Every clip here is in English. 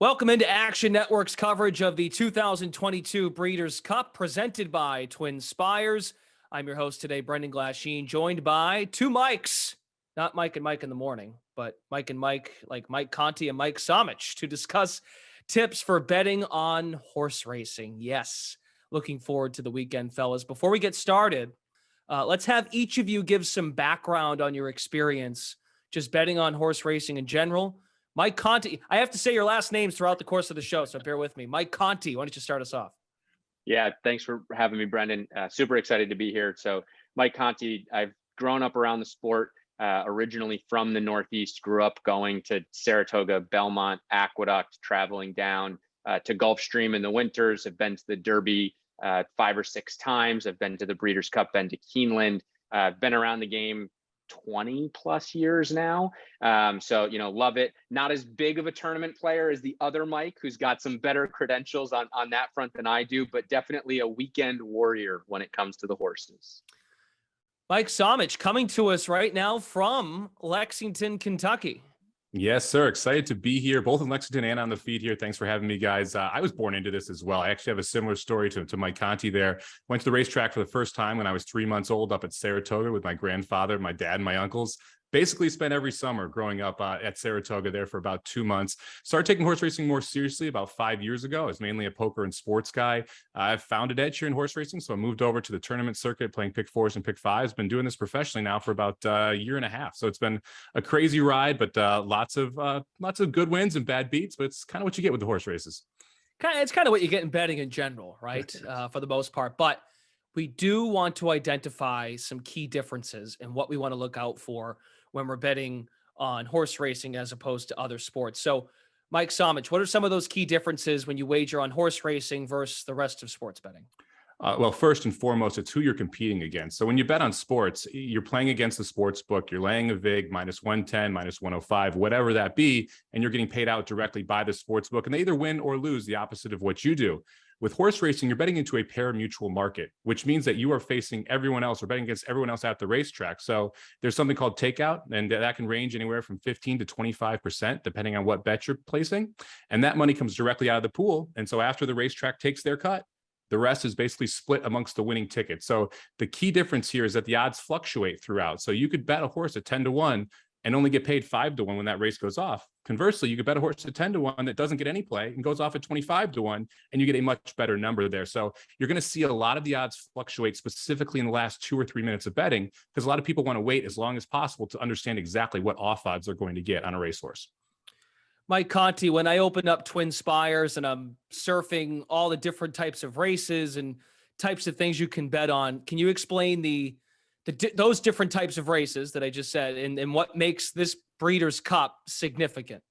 Welcome into Action Network's coverage of the 2022 Breeders' Cup presented by Twin Spires. I'm your host today, Brendan Glasheen, joined by two Mikes, not Mike and Mike in the morning, but Mike and Mike, like Mike Conti and Mike Somich, to discuss tips for betting on horse racing. Yes, looking forward to the weekend, fellas. Before we get started, let's have each of you give some background on your experience just betting on horse racing in general. Mike Conti, I have to say your last names throughout the course of the show, so bear with me. Mike Conti, why don't you start us off? Yeah, thanks for having me, Brendan. Super excited to be here. So Mike Conti, I've grown up around the sport, originally from the Northeast, grew up going to Saratoga, Belmont, Aqueduct, traveling down to Gulfstream in the winters. I've been to the Derby 5 or 6 times. I've been to the Breeders' Cup, been to Keeneland. I've been around the game 20 plus years now. So, love it. Not as big of a tournament player as the other Mike, who's got some better credentials on that front than I do, but definitely a weekend warrior when it comes to the horses. Mike Somich coming to us right now from Lexington, Kentucky. Yes, sir. Excited to be here, both in Lexington and on the feed here. Thanks for having me, guys. I was born into this as well. I actually have a similar story to Mike Conti there. Went to the racetrack for the first time when I was 3 months old up at Saratoga with my grandfather, my dad, and my uncles. Basically spent every summer growing up at Saratoga there for about 2 months. Started taking horse racing more seriously about 5 years ago. I was mainly a poker and sports guy. I've found an edge here in horse racing, so I moved over to the tournament circuit playing pick fours and pick fives. Been doing this professionally now for about a year and a half. So it's been a crazy ride, but lots of good wins and bad beats. But it's kind of what you get with the horse races. It's kind of what you get in betting in general, right? For the most part. But we do want to identify some key differences and what we want to look out for when we're betting on horse racing as opposed to other sports. So, Mike Somich, what are some of those key differences when you wager on horse racing versus the rest of sports betting? Well, first and foremost, it's who you're competing against. So when you bet on sports, you're playing against the sports book. You're laying a vig minus 110, minus 105, whatever that be, and you're getting paid out directly by the sports book. And they either win or lose, the opposite of what you do. With horse racing, you're betting into a pari-mutuel market, which means that you are facing everyone else or betting against everyone else at the racetrack. So there's something called takeout, and that can range anywhere from 15 to 25%, depending on what bet you're placing. And that money comes directly out of the pool. And so after the racetrack takes their cut, the rest is basically split amongst the winning ticket. So the key difference here is that the odds fluctuate throughout. So you could bet a horse at 10 to 1 and only get paid 5 to 1 when that race goes off. Conversely, you could bet a horse at 10 to 1 that doesn't get any play and goes off at 25 to 1, and you get a much better number there. So you're going to see a lot of the odds fluctuate specifically in the last 2 or 3 minutes of betting, because a lot of people want to wait as long as possible to understand exactly what off odds they're going to get on a racehorse. Mike Conti, when I open up Twin Spires and I'm surfing all the different types of races and types of things you can bet on, can you explain those different types of races that I just said and what makes this Breeders' Cup significant?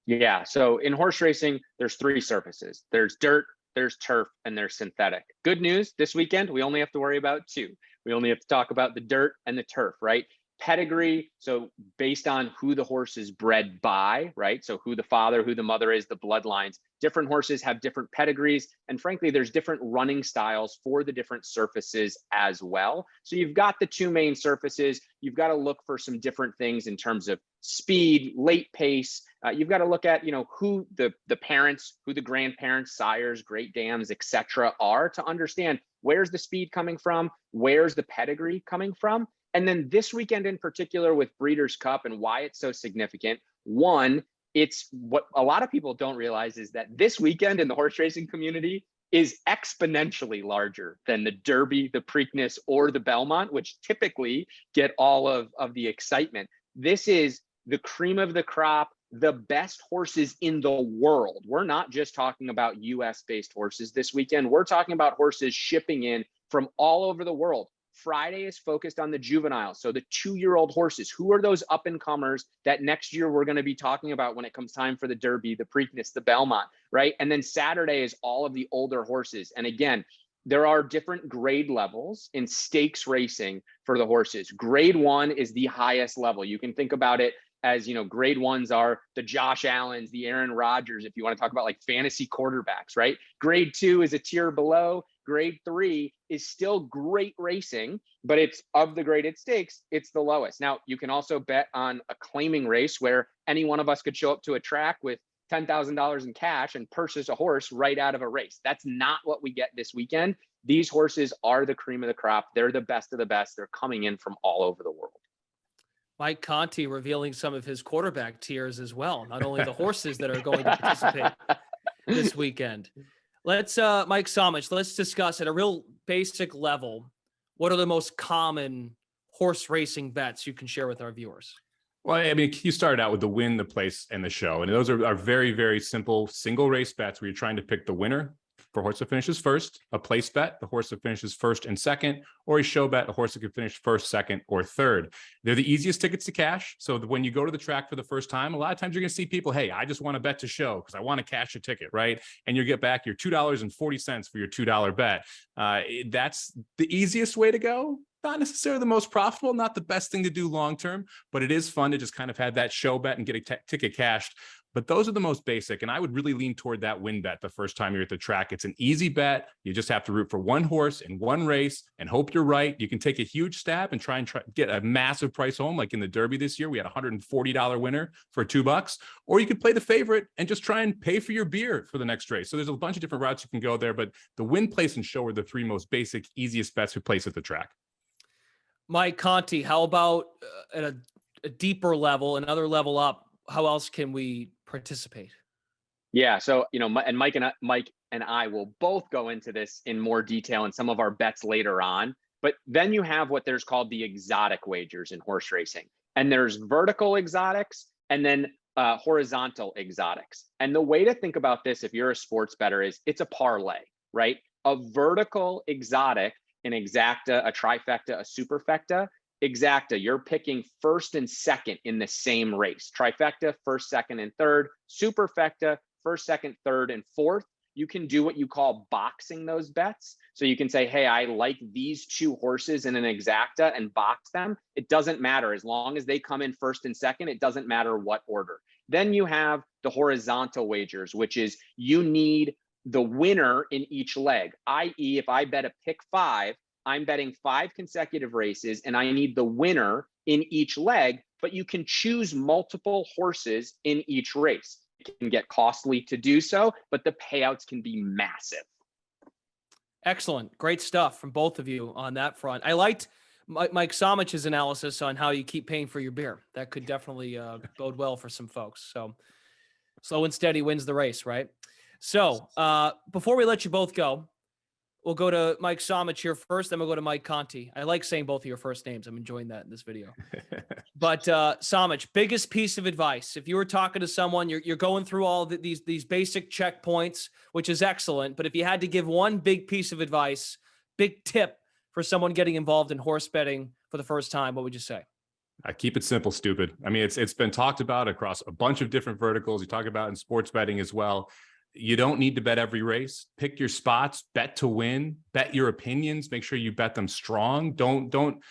Yeah, so in horse racing, there's 3 surfaces. There's dirt, there's turf, and there's synthetic. Good news, this weekend, we only have to worry about 2. We only have to talk about the dirt and the turf, right? Pedigree, so based on who the horse is bred by, right? So who the father, who the mother is, the bloodlines. Different horses have different pedigrees, and frankly, there's different running styles for the different surfaces as well. So you've got the 2 main surfaces. You've got to look for some different things in terms of speed, late pace. You've got to look at, who the parents, who the grandparents, sires, great dams, etc. are, to understand where's the speed coming from, where's the pedigree coming from. And then this weekend in particular with Breeders' Cup and why it's so significant, one, it's what a lot of people don't realize is that this weekend in the horse racing community is exponentially larger than the Derby, the Preakness, or the Belmont, which typically get all of the excitement. This is the cream of the crop, the best horses in the world. We're not just talking about US-based horses this weekend. We're talking about horses shipping in from all over the world. Friday is focused on the juveniles, so the 2-year-old horses. Who are those up-and-comers that next year we're going to be talking about when it comes time for the Derby, the Preakness, the Belmont, right? And then Saturday is all of the older horses. And again, there are different grade levels in stakes racing for the horses. Grade 1 is the highest level. You can think about it as, grade 1s are the Josh Allens, the Aaron Rodgers, if you want to talk about like fantasy quarterbacks, right? Grade 2 is a tier below. Grade 3 is still great racing, but it's of the graded stakes, it's the lowest. Now, you can also bet on a claiming race where any one of us could show up to a track with $10,000 in cash and purchase a horse right out of a race. That's not what we get this weekend. These horses are the cream of the crop. They're the best of the best. They're coming in from all over the world. Mike Conti revealing some of his quarterback tiers as well, not only the horses that are going to participate this weekend. Let's, Mike Somich, let's discuss at a real basic level, what are the most common horse racing bets you can share with our viewers? Well, I mean, you started out with the win, the place, and the show. And those are very, very simple single race bets where you're trying to pick the winner for horse that finishes first, a place bet, the horse that finishes first and second, or a show bet, a horse that can finish first, second, or third. They're the easiest tickets to cash. So when you go to the track for the first time, a lot of times you're going to see people, hey, I just want to bet to show because I want to cash a ticket, right? And you get back your $2.40 for your $2 bet. That's the easiest way to go. Not necessarily the most profitable, not the best thing to do long-term, but it is fun to just kind of have that show bet and get a ticket cashed. But those are the most basic. And I would really lean toward that win bet the first time you're at the track. It's an easy bet. You just have to root for one horse in one race and hope you're right. You can take a huge stab and try and get a massive price home. Like in the Derby this year, we had a $140 winner for $2. Or you could play the favorite and just try and pay for your beer for the next race. So there's a bunch of different routes you can go there. But the win, place, and show are the three most basic, easiest bets to place at the track. Mike Conti, how about at a deeper level, another level up? How else can we participate? Yeah, so and Mike and I will both go into this in more detail in some of our bets later on. But then you have what there's called the exotic wagers in horse racing, and there's vertical exotics and then horizontal exotics. And the way to think about this, if you're a sports bettor, is it's a parlay, right? A vertical exotic, an exacta, a trifecta, a superfecta. Exacta, you're picking first and second in the same race. Trifecta, first, second, and third. Superfecta, first, second, third, and fourth. You can do what you call boxing those bets. So you can say, hey, I like these two horses in an exacta and box them. It doesn't matter. As long as they come in first and second, it doesn't matter what order. Then you have the horizontal wagers, which is you need the winner in each leg, i.e. if I bet a pick five, I'm betting 5 consecutive races and I need the winner in each leg, but you can choose multiple horses in each race. It can get costly to do so, but the payouts can be massive. Excellent. Great stuff from both of you on that front. I liked Mike Somich's analysis on how you keep paying for your beer. That could definitely bode well for some folks. So slow and steady wins the race, right? So before we let you both go, we'll go to Mike Somich here first, then we'll go to Mike Conti. I like saying both of your first names. I'm enjoying that in this video. But Somich, biggest piece of advice. If you were talking to someone, you're going through all these basic checkpoints, which is excellent. But if you had to give one big piece of advice, big tip for someone getting involved in horse betting for the first time, what would you say? I keep it simple, stupid. I mean, it's been talked about across a bunch of different verticals. You talk about in sports betting as well. You don't need to bet every race. Pick your spots, bet to win, bet your opinions, make sure you bet them strong. Don't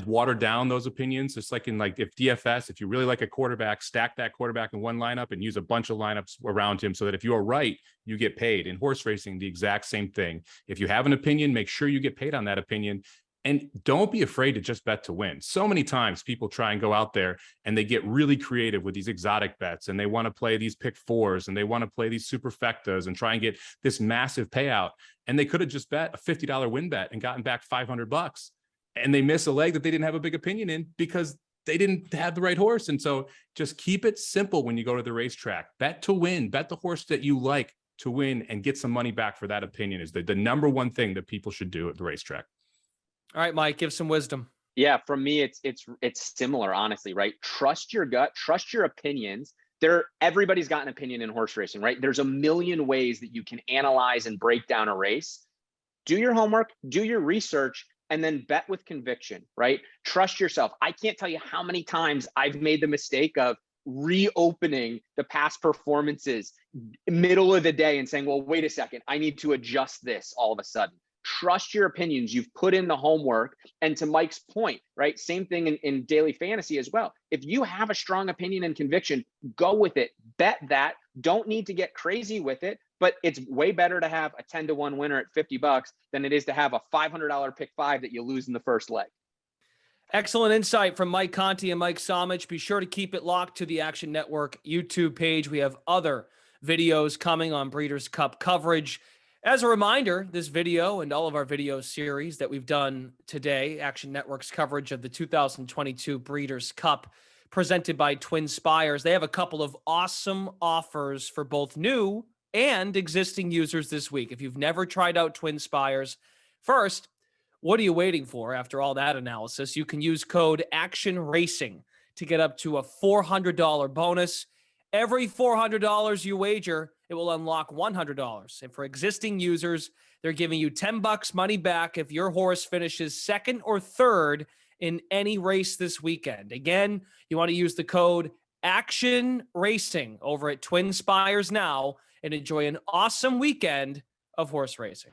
water down those opinions. It's like if DFS, if you really like a quarterback, stack that quarterback in one lineup and use a bunch of lineups around him so that if you are right, you get paid. In horse racing, the exact same thing. If you have an opinion, make sure you get paid on that opinion. And don't be afraid to just bet to win. So many times people try and go out there and they get really creative with these exotic bets and they want to play these pick fours and they want to play these superfectas and try and get this massive payout. And they could have just bet a $50 win bet and gotten back $500. And they miss a leg that they didn't have a big opinion in because they didn't have the right horse. And so just keep it simple when you go to the racetrack. Bet to win, bet the horse that you like to win and get some money back for that opinion is the number one thing that people should do at the racetrack. All right, Mike, give some wisdom. Yeah, from me, it's similar, honestly, right? Trust your gut, trust your opinions. Everybody's got an opinion in horse racing, right? There's a million ways that you can analyze and break down a race. Do your homework, do your research, and then bet with conviction, right? Trust yourself. I can't tell you how many times I've made the mistake of reopening the past performances middle of the day and saying, well, wait a second, I need to adjust this all of a sudden. Trust your opinions. You've put in the homework. And to Mike's point, right? Same thing in daily fantasy as well. If you have a strong opinion and conviction, go with it. Bet that. Don't need to get crazy with it, but it's way better to have a 10-1 winner at $50 than it is to have a $500 pick five that you lose in the first leg. Excellent insight from Mike Conti and Mike Somich. Be sure to keep it locked to the Action Network YouTube page. We have other videos coming on Breeders' Cup coverage. As a reminder, this video and all of our video series that we've done today, Action Network's coverage of the 2022 Breeders' Cup presented by TwinSpires, they have a couple of awesome offers for both new and existing users this week. If you've never tried out TwinSpires, first, what are you waiting for? After all that analysis, you can use code ACTIONRACING to get up to a $400 bonus. Every $400 you wager, it will unlock $100. And for existing users, they're giving you $10 money back if your horse finishes second or third in any race this weekend. Again, you want to use the code ACTIONRACING over at TwinSpires now and enjoy an awesome weekend of horse racing.